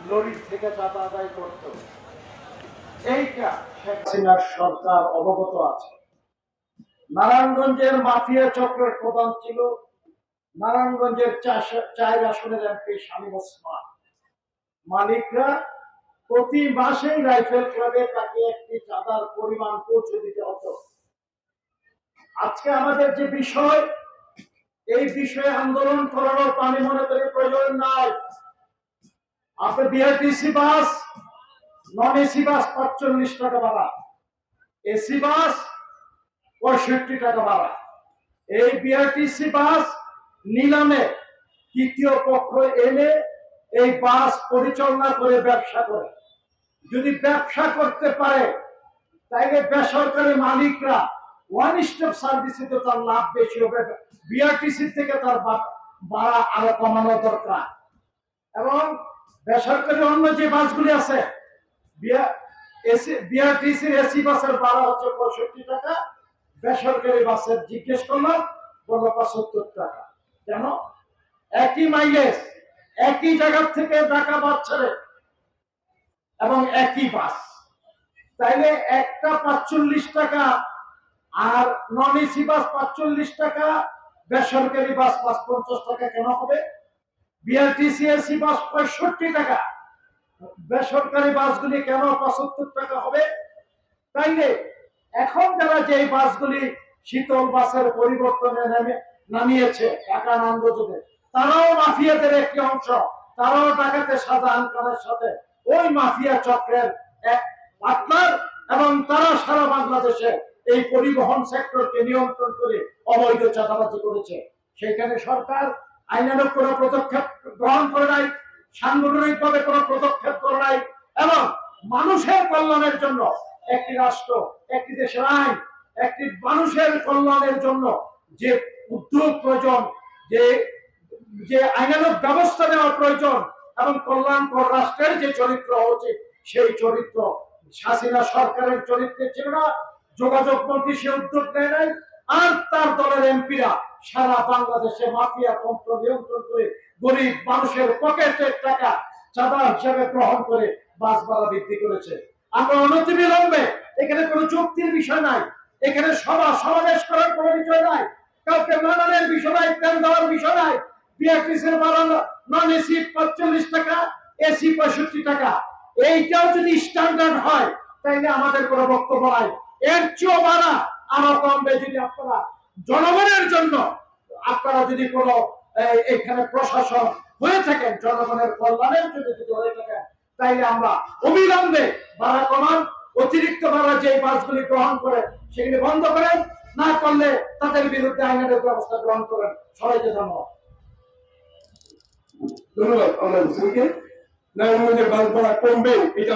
Lorry থেকে চাঁদা আদায় করত। এইটা শেখ হাসিনার সরকার অবগত আছে। নারায়ণগঞ্জের মাফিয়া চক্রের প্রধান ছিল নারায়ণগঞ্জের 4 আসনের এমপি শামীম ওসমান। মালিকরা প্রতি মাসেই রাইফেল ক্লাবে তাকে একটি চাঁদার পরিমাণ পৌঁছে দিতে হতো। আজকে আমাদের যে বিষয়, এই বিষয়ে আন্দোলন করানোর আমি মনে করি প্রয়োজন নাই। আপনি বিআরটিসি বাস, নন এসি বাস 45 টাকা ভাড়া, এসি বাস 65 টাকা ভাড়া। এই বিআরটিসি বাস নিলামে তৃতীয় পক্ষ এনে এই বাস পরিচালনা করে ব্যবসা করে। যদি ব্যবসা করতে পারে তাইলে বেসরকারি মালিকরা ওয়ান স্টপ সার্ভিসে তো তার লাভ বেশি হবে। বিআরটিসি থেকে তার ভাড়া আরো কমানো দরকার। এবং বেসরকারি অন্য যে বাসগুলি আছে, বিআরটিসির এসি বাসের ভাড়া হচ্ছে 65 টাকা, বেসরকারি বাসের জিজ্ঞেস করলাম বলল 75 টাকা। কেন? একই মাইলেজ, একই জায়গা থেকে ঢাকা বাস ছাড়ে এবং একই বাস, তাইলে একটা 45 টাকা আর নন এসি বাস 45 টাকা, বেসরকারি বাস 50 টাকা কেন হবে? বিআরটিসি এসি বাস 65 টাকা, বেসরকারি বাসগুলি কেন 75 টাকা হবে? তাইলে এখন যারা যে বাসগুলি শীতল বাসের পরিবর্তনে নামিয়েছে ঢাকা আন্দোলনে, তারাও মাফিয়াদের একটি অংশ, তারাও ঢাকাতে শাহজাহান খানের সাথে ওই মাফিয়া চক্রের এক পার্টনার, এবং তারা সারা বাংলাদেশে এই পরিবহন সেক্টরকে নিয়ন্ত্রণ করে অবৈধ চাঁদাবাজি করেছে। সেখানে সরকার আইনানুগ কোনো পদক্ষেপ গ্রহণ করে নাই, সাংগঠনিক ভাবে কোনো পদক্ষেপ করে নাই, এবং মানুষের কল্যাণের জন্য একটি রাষ্ট্র, একটি দেশের আইন, একটি মানুষের কল্যাণের জন্য যে উদ্যোগ প্রয়োজন, যে আইনানুগ ব্যবস্থা নেওয়া প্রয়োজন এবং কল্যাণকর রাষ্ট্রের যে চরিত্র উচিত, সেই চরিত্র হাসিনা সরকারের চরিত্রে ছিল না। যোগাযোগ মন্ত্রী সে উদ্যোগ নেয় নাই, আর তার দলের এমপিরা সারা বাংলাদেশে মাফিয়া তন্ত্র নিয়ন্ত্রণ করে গরিব মানুষের পকেটের টাকা চাঁদা হিসাবে গ্রহণ করে বাস ভাড়া বৃদ্ধি করেছে। আমরা অনতিবিলম্বে, এখানে কোনো চুক্তির বিষয় নাই, এখানে সমাবেশ করার কোনো বিষয় নাই, কাউকে মানানোর বিষয় নাই, তেল দেওয়ার বিষয় নাই। বিআরটিসির ভাড়া নন এসি 45 টাকা, এসি 65 টাকা। এইটাও যদি স্ট্যান্ডার্ড হয় তাইলে আমাদের কোনো বক্তব্য নাই। এর চেয়েও বাড়া আরো কমবে যদি আপনারা জনগণের জন্য, আপনারা যদি কোনো এখানে প্রশাসন হয়ে থাকেন, জনগণের কল্যাণের জন্য যদি হয়ে থাকেন, তাইলে আমরা অবিলম্বে ভাড়া কমান, অতিরিক্ত ভাড়া যে বাসগুলি গ্রহণ করে সেগুলি বন্ধ করেন, না করলে তাদের বিরুদ্ধে আইনের ব্যবস্থা গ্রহণ করেন। সবাইকে ধন্যবাদ। ধন্যবাদ। আমরা নারায়ণগঞ্জের বাস ভাড়া কমবে এটা